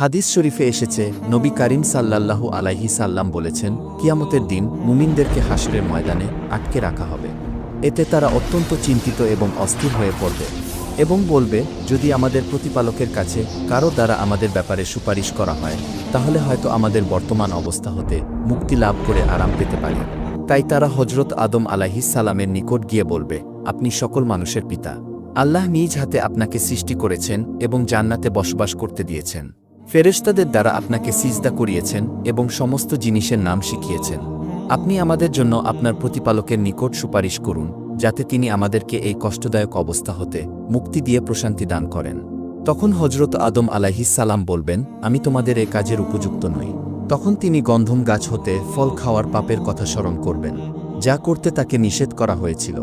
হাদিস শরীফে এসেছে, নবী করিম সাল্লাল্লাহু আলাইহি সাল্লাম বলেছেন, কিয়ামতের দিন মুমিনদেরকে হাশরের ময়দানে আটকে রাখা হবে। এতে তারা অত্যন্ত চিন্তিত এবং অস্থির হয়ে পড়বে এবং বলবে, যদি আমাদের প্রতিপালকের কাছে কারো দ্বারা আমাদের ব্যাপারে সুপারিশ করা হয়, তাহলে হয়তো আমাদের বর্তমান অবস্থা হতে মুক্তি লাভ করে আরাম পেতে পারি। তাই তারা হজরত আদম আলাইহিস সালামের নিকট গিয়ে বলবে, আপনি সকল মানুষের পিতা। আল্লাহ নিজ হাতে আপনাকে সৃষ্টি করেছেন এবং জান্নাতে বসবাস করতে দিয়েছেন। ফেরেশতাদের দ্বারা আপনাকে সিজদা করিয়েছেন এবং সমস্ত জিনিসের নাম শিখিয়েছেন। আপনি আমাদের জন্য আপনার প্রতিপালকের নিকট সুপারিশ করুন, যাতে তিনি আমাদেরকে এই কষ্টদায়ক অবস্থা হতে মুক্তি দিয়ে প্রশান্তি দান করেন। তখন হজরত আদম আলাইহিস সালাম বলবেন, আমি তোমাদের এ কাজের উপযুক্ত নই। তখন তিনি গন্ধম গাছ হতে ফল খাওয়ার পাপের কথা স্মরণ করবেন, যা করতে তাকে নিষেধ করা হয়েছিল।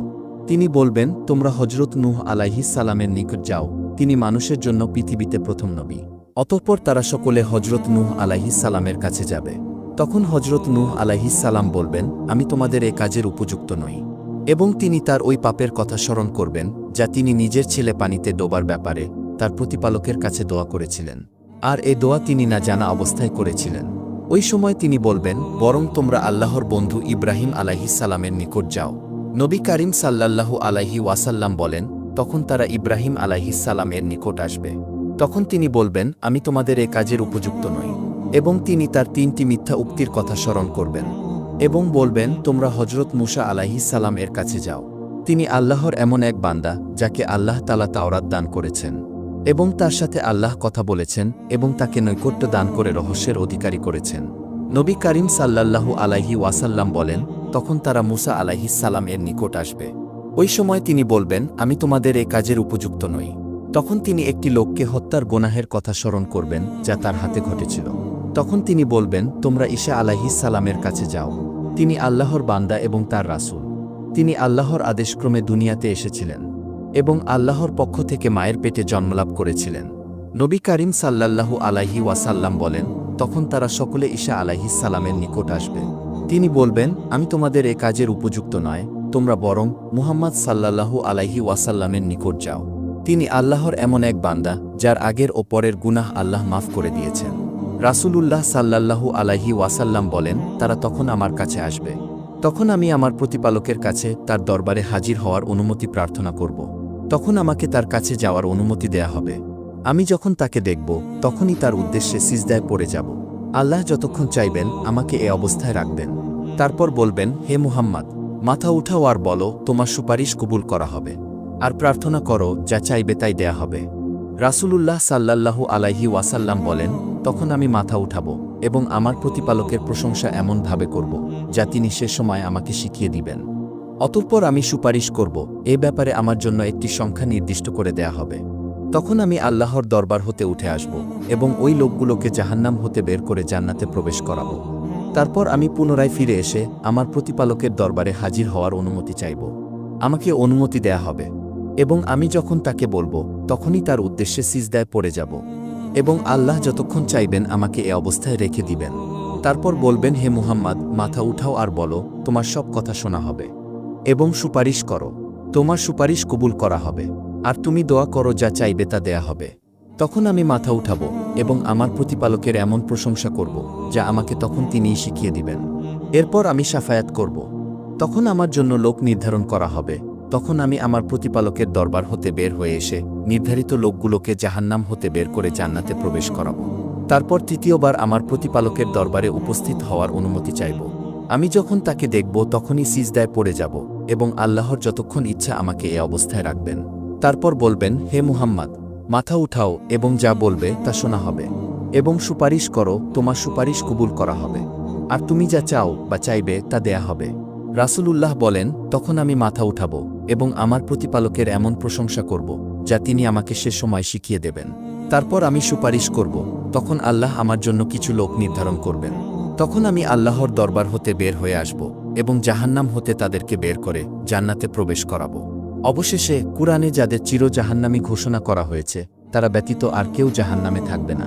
তিনি বলবেন, তোমরা হজরত নূহ আলাইহিস সালামের নিকট যাও, তিনি মানুষের জন্য পৃথিবীতে প্রথম নবী। অতঃপর তারা সকলে হজরত নূহ আলাইহিস সালামের কাছে যাবে। তখন হজরত নূহ আলাইহিস সালাম বলবেন, আমি তোমাদের এ কাজের উপযুক্ত নই। এবং তিনি তার ওই পাপের কথা স্মরণ করবেন, যা তিনি নিজের ছেলে পানিতে ডোবার ব্যাপারে তার প্রতিপালকের কাছে দোয়া করেছিলেন। আর এ দোয়া তিনি না জানা অবস্থায় করেছিলেন। ওই সময় তিনি বলবেন, বরং তোমরা আল্লাহর বন্ধু ইব্রাহিম আলাইহিস সালামের নিকট যাও। নবী করিম সাল্লাল্লাহু আলাইহি ওয়াসাল্লাম বলেন, তখন তারা ইব্রাহিম আলাইহিস সালামের নিকট আসবে। তখন তিনি বলবেন, আমি তোমাদের এ কাজের উপযুক্ত নই। এবং তিনি তার 3টি মিথ্যা উক্তির কথা স্মরণ করবেন এবং বলবেন, তোমরা হজরত মূসা আলাইহিস সালাম এর কাছে যাও। তিনি আল্লাহর এমন এক বান্দা, যাকে আল্লাহ তাআলা তাওরাত দান করেছেন এবং তার সাথে আল্লাহ কথা বলেছেন এবং তাকে নৈকট্য দান করে রহস্যের অধিকারী করেছেন। নবী করিম সাল্লাল্লাহু আলাইহি ওয়াসাল্লাম বলেন, তখন তারা মূসা আলাইহিস সালাম এর নিকট আসবে। ওই সময় তিনি বলবেন, আমি তোমাদের এ কাজের উপযুক্ত নই। তখন তিনি একটি লোককে হত্যার গুনাহের কথা স্মরণ করবেন, যা তার হাতে ঘটেছিল। তখন তিনি বলবেন, তোমরা ঈসা আলাইহিস সালামের কাছে যাও। তিনি আল্লাহর বান্দা এবং তার রাসূল। তিনি আল্লাহর আদেশক্রমে দুনিয়াতে এসেছিলেন এবং আল্লাহর পক্ষ থেকে মায়ের পেটে জন্মলাভ করেছিলেন। নবী করিম সাল্লাল্লাহু আলাইহি ওয়াসাল্লাম বলেন, তখন তারা সকলে ঈসা আলাইহিস সালামের নিকট আসবে। তিনি বলবেন, আমি তোমাদের এ কাজের উপযুক্ত নয়, তোমরা বরং মুহাম্মদ সাল্লাল্লাহু আলাইহি ওয়াসাল্লামের নিকট যাও। তিনি আল্লাহর এমন এক বান্দা, যার আগের ও পরের গুনাহ আল্লাহ মাফ করে দিয়েছেন। রাসূলুল্লাহ সাল্লাল্লাহু আলাইহি ওয়াসাল্লাম বলেন, তারা তখন আমার কাছে আসবে। তখন আমি আমার প্রতিপালকের কাছে তার দরবারে হাজির হওয়ার অনুমতি প্রার্থনা করব। তখন আমাকে তার কাছে যাওয়ার অনুমতি দেয়া হবে। আমি যখন তাকে দেখব, তখনই তার উদ্দেশ্যে সিজদায় পড়ে যাব। আল্লাহ যতক্ষণ চাইবেন আমাকে এ অবস্থায় রাখবেন। তারপর বলবেন, হে মুহাম্মদ, মাথা উঠাও আর বলো, তোমার সুপারিশ কবুল করা হবে। আর প্রার্থনা করো, যা চাইবে তাই দেয়া হবে। রাসূলুল্লাহ সাল্লাল্লাহু আলাইহি ওয়াসাল্লাম বলেন, তখন আমি মাথা উঠাব এবং আমার প্রতিপালকের প্রশংসা এমনভাবে করব, যা তিনি সে সময় আমাকে শিখিয়ে দিবেন। অতঃপর আমি সুপারিশ করব, এ ব্যাপারে আমার জন্য একটি সংখ্যা নির্দিষ্ট করে দেয়া হবে। তখন আমি আল্লাহর দরবার হতে উঠে আসব এবং ওই লোকগুলোকে জাহান্নাম হতে বের করে জান্নাতে প্রবেশ করাব। তারপর আমি পুনরায় ফিরে এসে আমার প্রতিপালকের দরবারে হাজির হওয়ার অনুমতি চাইব। আমাকে অনুমতি দেয়া হবে এবং আমি যখন তাকে বলবো, তখনই তার উদ্দেশ্যে সিজদায় পড়ে যাব এবং আল্লাহ যতক্ষণ চাইবেন আমাকে এ অবস্থায় রেখে দিবেন। তারপর বলবেন, হে মুহাম্মদ, মাথা উঠাও আর বলো, তোমার সব কথা শোনা হবে এবং সুপারিশ করো, তোমার সুপারিশ কবুল করা হবে। আর তুমি দোয়া করো, যা চাইবে তা দেয়া হবে। তখন আমি মাথা উঠাব এবং আমার প্রতিপালকের এমন প্রশংসা করব, যা আমাকে তখন তিনিই শিখিয়ে দিবেন। এরপর আমি শাফায়াত করব। তখন আমার জন্য লোক নির্ধারণ করা হবে। তখন আমি আমার প্রতিপালকের দরবার হতে বের হয়ে এসে নির্ধারিত লোকগুলোকে জাহান্নাম হতে বের করে জান্নাতে প্রবেশ করাব। তারপর তৃতীয়বার আমার প্রতিপালকের দরবারে উপস্থিত হওয়ার অনুমতি চাইব। আমি যখন তাকে দেখব, তখনই সিজদায় পড়ে যাব এবং আল্লাহর যতক্ষণ ইচ্ছা আমাকে এ অবস্থায় রাখবেন। তারপর বলবেন, হে মুহাম্মদ, মাথা উঠাও এবং যা বলবে তা শোনা হবে এবং সুপারিশ করো, তোমার সুপারিশ কবুল করা হবে। আর তুমি যা চাও বা চাইবে তা দেয়া হবে। রাসূলুল্লাহ বলেন, তখন আমি মাথা উঠাব এবং আমার প্রতিপালকের এমন প্রশংসা করব, যা তিনি আমাকে সে সময় শিখিয়ে দেবেন। তারপর আমি সুপারিশ করব। তখন আল্লাহ আমার জন্য কিছু লোক নির্ধারণ করবেন। তখন আমি আল্লাহর দরবার হতে বের হয়ে আসব এবং জাহান্নাম হতে তাদেরকে বের করে জান্নাতে প্রবেশ করাব। অবশেষে কুরআনে যাদের চির জাহান্নামী ঘোষণা করা হয়েছে, তারা ব্যতীত আর কেউ জাহান্নামে থাকবে না।